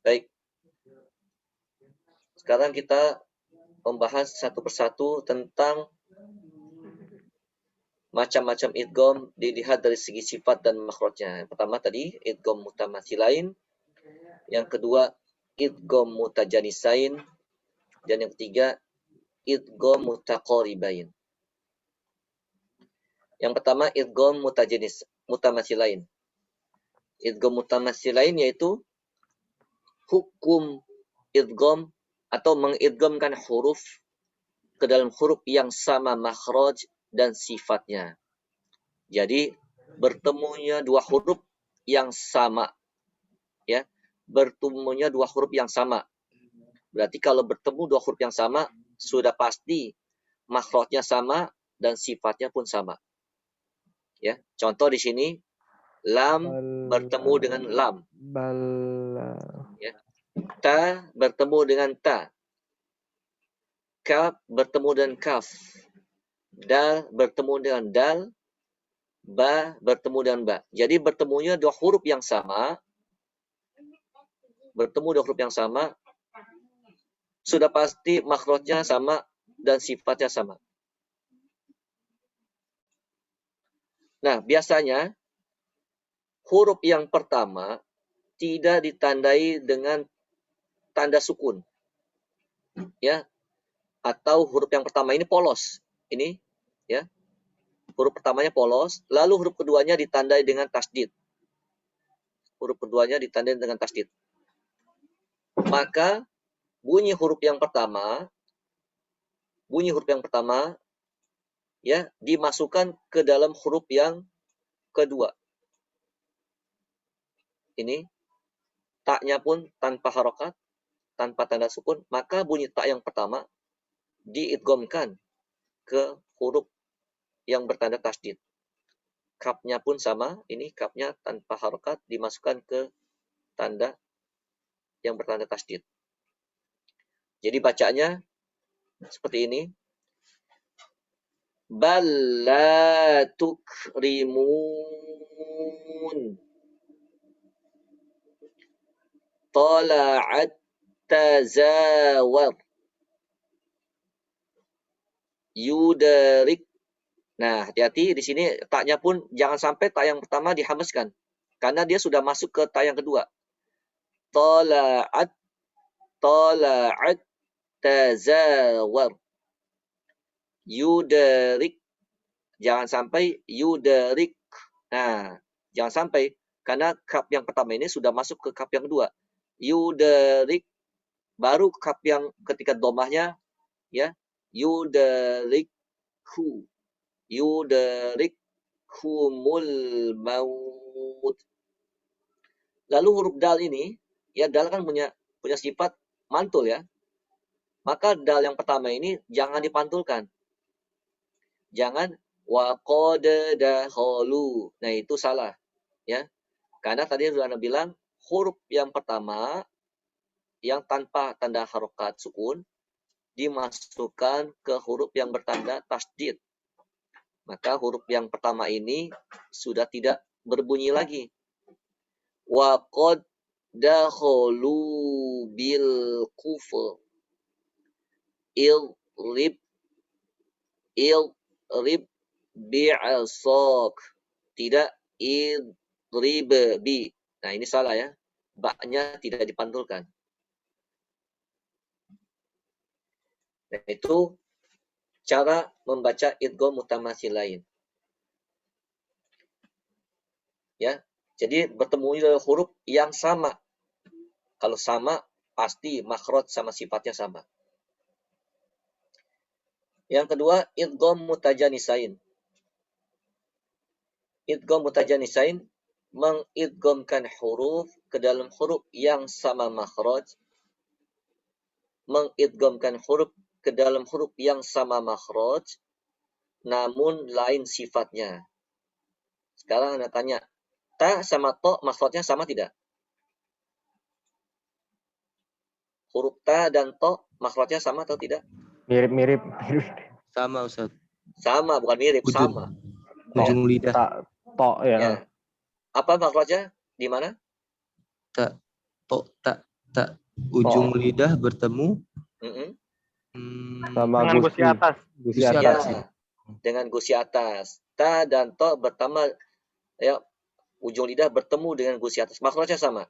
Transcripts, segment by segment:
Baik. Sekarang kita membahas satu persatu tentang macam-macam idgham dilihat dari segi sifat dan makhrajnya. Yang pertama tadi idgham mutamatsilain, yang kedua idgham mutajanisain, dan yang ketiga idgham mutaqaribain. Yang pertama idgham mutamatsilain. Idgham mutamatsilain yaitu hukum idgham atau mengidghamkan huruf ke dalam huruf yang sama makhraj dan sifatnya. Jadi bertemunya dua huruf yang sama, ya, bertemunya dua huruf yang sama. Berarti kalau bertemu dua huruf yang sama, sudah pasti makhrajnya sama dan sifatnya pun sama. Ya, contoh di sini lam bertemu dengan lam. Ya. Ta bertemu dengan ta. Kaf bertemu dengan kaf. Dal bertemu dengan dal. Ba bertemu dengan ba. Jadi bertemunya dua huruf yang sama. Bertemu dua huruf yang sama. Sudah pasti makhrajnya sama dan sifatnya sama. Nah, biasanya huruf yang pertama tidak ditandai dengan tanda sukun. Ya. Atau huruf yang pertama ini polos. Ini, ya. Huruf pertamanya polos, lalu huruf keduanya ditandai dengan tasdid. Huruf keduanya ditandai dengan tasdid. Maka bunyi huruf yang pertama ya dimasukkan ke dalam huruf yang kedua. Ini taknya pun tanpa harokat, tanpa tanda sukun, maka bunyi tak yang pertama diidghamkan ke huruf yang bertanda tasdid. Kapnya pun sama, ini kapnya tanpa harokat dimasukkan ke tanda yang bertanda tasdid. Jadi bacanya seperti ini. Bal la tukrimun. Tala'at tazawar. Yudarik. Nah, hati-hati di sini taknya pun jangan sampai tak yang pertama dihameskan. Karena dia sudah masuk ke tak yang kedua. Tala'at tazawar. Yudarik. Jangan sampai yudarik. Nah, jangan sampai. Karena kap yang pertama ini sudah masuk ke kap yang kedua. Yudarik. Baru kap yang ketika domahnya, ya, yudarikhu. Yudarikkumul maut. Lalu huruf dal ini, ya dal kan punya sifat mantul ya. Maka dal yang pertama ini jangan dipantulkan. Jangan waqad dakhulu. Nah, itu salah, ya. Karena tadi sudah Anda bilang huruf yang pertama yang tanpa tanda harokat sukun dimasukkan ke huruf yang bertanda tasdid. Maka huruf yang pertama ini sudah tidak berbunyi lagi. Wa qad dakhulu bil kufr. Ilrib bi'asak. Tidak idrib bi. Nah, ini salah ya. Ba-nya tidak dipantulkan. Nah, itu cara membaca idgham mutamatsilain. Ya. Jadi bertemu huruf yang sama. Kalau sama pasti makhraj sama sifatnya sama. Yang kedua, idgham mutajanisain. Idgham mutajanisain mengidghamkan huruf ke dalam huruf yang sama makhraj. Mengidghamkan huruf ke dalam huruf yang sama makhraj, namun lain sifatnya. Sekarang Anda tanya, ta sama to makhrajnya sama tidak? Huruf ta dan to makhrajnya sama atau tidak? Mirip-mirip. Sama, Ustaz. Sama, bukan mirip, sama. Ujung lidah. To ya. Ya. Apa makhrajnya? Di mana? Ta. To, tak. Ujung lidah bertemu Mm-mm. Sama Dengan gusi atas. Gusi Gusi atas. atas. Ya, dengan gusi atas. Ta dan to bertemu, ya, ujung lidah bertemu dengan gusi atas. Makhrajnya sama.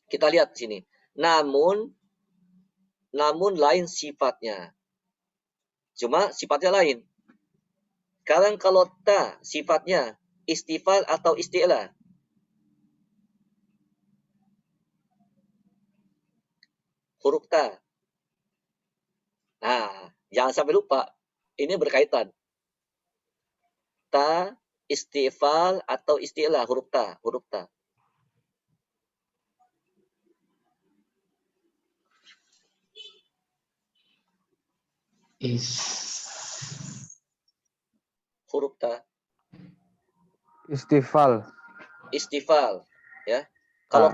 Kita lihat sini. Namun lain sifatnya. Cuma sifatnya lain. Sekarang kalau ta sifatnya istifal atau isti'la. Huruf ta. Nah, jangan sampai lupa. Ini berkaitan. Ta, istifal atau isti'la, huruf ta. Huruf ta. Istifal. Istifal, ya. Kalau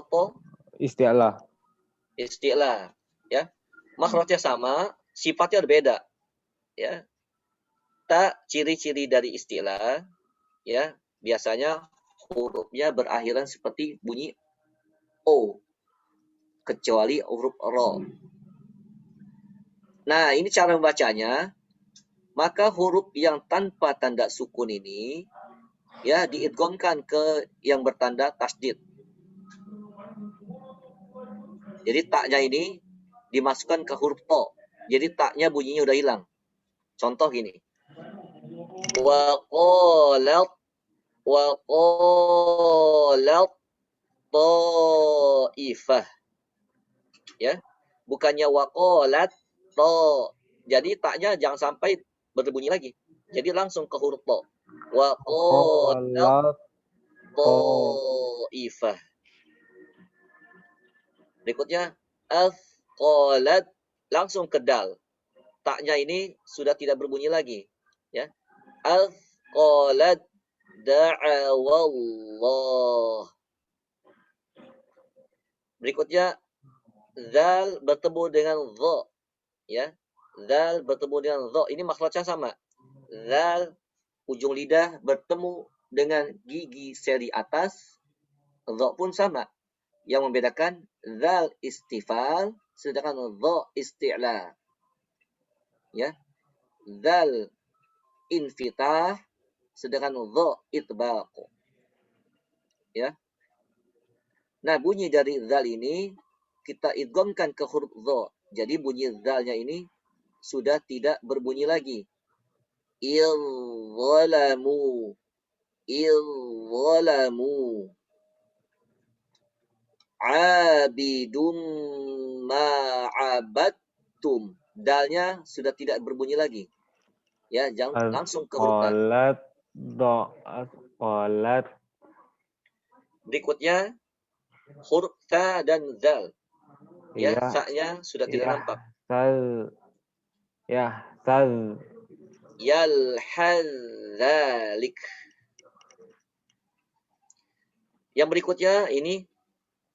to Isti'la. isti'la, ya. Makhrajnya sama, sifatnya berbeda, ya. Ta ciri-ciri dari isti'la, ya, biasanya hurufnya berakhiran seperti bunyi o, kecuali huruf ro. Nah, ini cara membacanya. Maka huruf yang tanpa tanda sukun ini, ya, diidghamkan ke yang bertanda tasdid. Jadi taknya ini dimasukkan ke huruf to. Jadi taknya bunyinya udah hilang. Contoh gini. Wa qalat ta'ifah. Ya. Bukannya wa qalat to. Jadi taknya jangan sampai berbunyi lagi. Jadi langsung ke huruf to. Wa qalat ta'ifah. Berikutnya qalat, langsung ke dal. Taknya ini sudah tidak berbunyi lagi, ya. Qalat da'awallah. Berikutnya zal bertemu dengan dha, ya. Zal bertemu dengan dha, ini makhrajnya sama. Zal ujung lidah bertemu dengan gigi seri atas, dha pun sama. Yang membedakan zal istifal sedangkan dha isti'la. Ya. Zal infitah sedangkan dha itbaq. Ya. Nah, bunyi dari zal ini kita idghamkan ke huruf dha. Jadi bunyi zalnya ini sudah tidak berbunyi lagi. Izzalamu. Abidum ma'abadtum. Dalnya sudah tidak berbunyi lagi. Ya, jangan langsung ke huruf ta. Qalat. Berikutnya huruf ta dan zal. Ya, Ya. sa-nya sudah tidak nampak. Sal. Yalhadzalik. Yang berikutnya ini,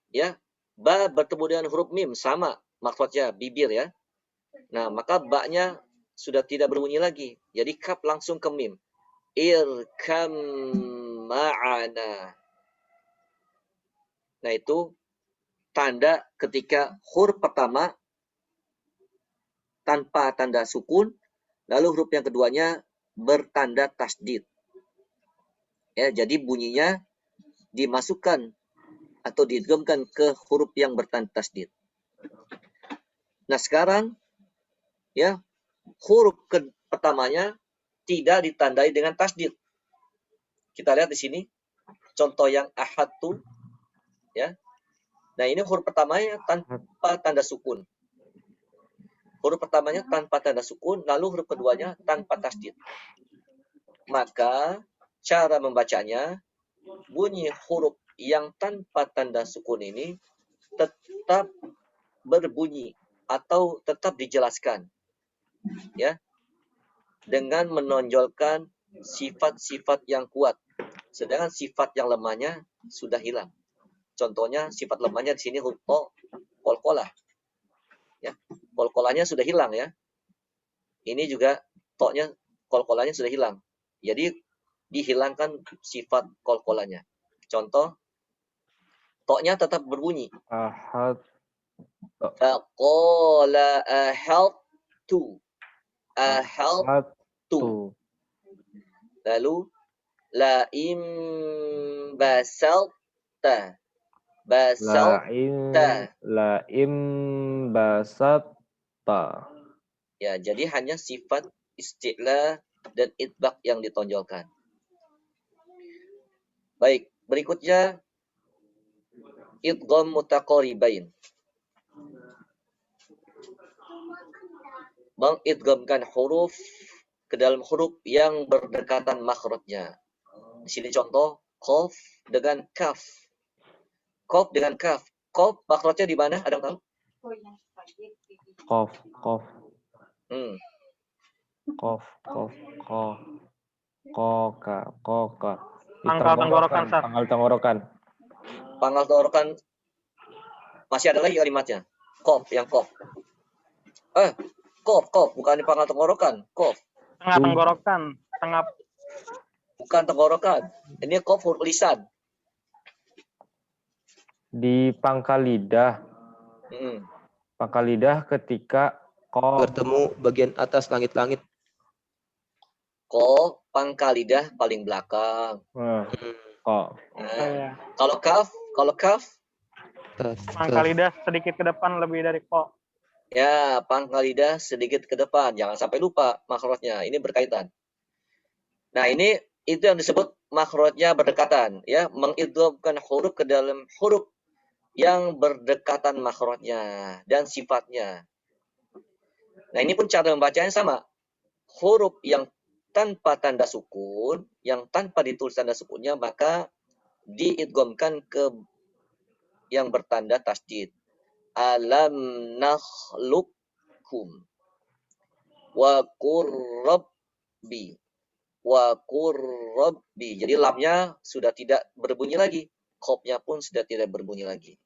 ya, ba bertemu dengan huruf mim, sama maksudnya bibir, ya. Nah, maka ba-nya sudah tidak berbunyi lagi. Jadi kaf langsung ke mim. Irkam ma'ana. Nah, itu tanda ketika huruf pertama tanpa tanda sukun, lalu huruf yang keduanya bertanda tasdid. Ya, jadi bunyinya dimasukkan atau diidghamkan ke huruf yang bertanda tasdid. Nah, sekarang, ya, huruf pertamanya tidak ditandai dengan tasdid. Kita lihat di sini contoh yang ahadtu, ya. Nah, ini huruf pertamanya tanpa tanda sukun. Huruf pertamanya tanpa tanda sukun, lalu huruf keduanya tanpa tasdid. Maka cara membacanya, bunyi huruf yang tanpa tanda sukun ini tetap berbunyi atau tetap dijelaskan, ya, dengan menonjolkan sifat-sifat yang kuat, sedangkan sifat yang lemahnya sudah hilang. Contohnya sifat lemahnya di sini huruf to, qalqalah, ya, qalqalahnya sudah hilang, ya. Ini juga to-nya, qalqalahnya sudah hilang. Jadi dihilangkan sifat qalqalahnya. Contoh Toknya tetap berbunyi. ahad, Faqala ahaltu. Ahaltu. ahadtu, Lalu la im basalta. Basalta. laim basatta. Ya, jadi hanya sifat isti'la dan itbaq yang ditonjolkan. Baik, berikutnya idgham mutaqaribain. Mengidghamkan huruf ke dalam huruf yang berdekatan makhrajnya. Di sini contoh qaf dengan kaf. Qaf dengan kaf. Qaf makhrajnya di mana? Ada yang tahu? Qaf, qaf, Hmm. qaf, qaf, qaf, qoka, qoka. Di Pangkal tenggorokan, Saf. Pangkal tenggorokan. Pangkal tenggorokan masih ada lagi kalimatnya. Qaf, yang qaf. Qaf, bukan di pangkal tenggorokan. Qaf, Tengah tenggorokan. Tengah. bukan tenggorokan. Ini qaf huruf lisan. Di pangkal lidah. Hmm. Pangkal lidah ketika qaf, Bertemu bagian atas langit-langit. Qaf, pangkal lidah paling belakang. qaf. Nah, Ya. kalau kaf, Pangkal lidah sedikit ke depan lebih dari ko. ya pangkal lidah sedikit ke depan. Jangan sampai lupa makhrajnya. Ini berkaitan. Nah, ini itu yang disebut makhrajnya berdekatan, ya, mengidghamkan huruf ke dalam huruf yang berdekatan makhrajnya dan sifatnya. Nah, ini pun cara membacanya sama. Huruf yang tanpa tanda sukun, yang tanpa ditulis tanda sukunnya, maka diidghamkan ke yang bertanda tasydid. Alam nakhluqkum wa qurrabbi. Wa qurrabbi. Jadi lamnya sudah tidak berbunyi lagi. Qafnya pun sudah tidak berbunyi lagi.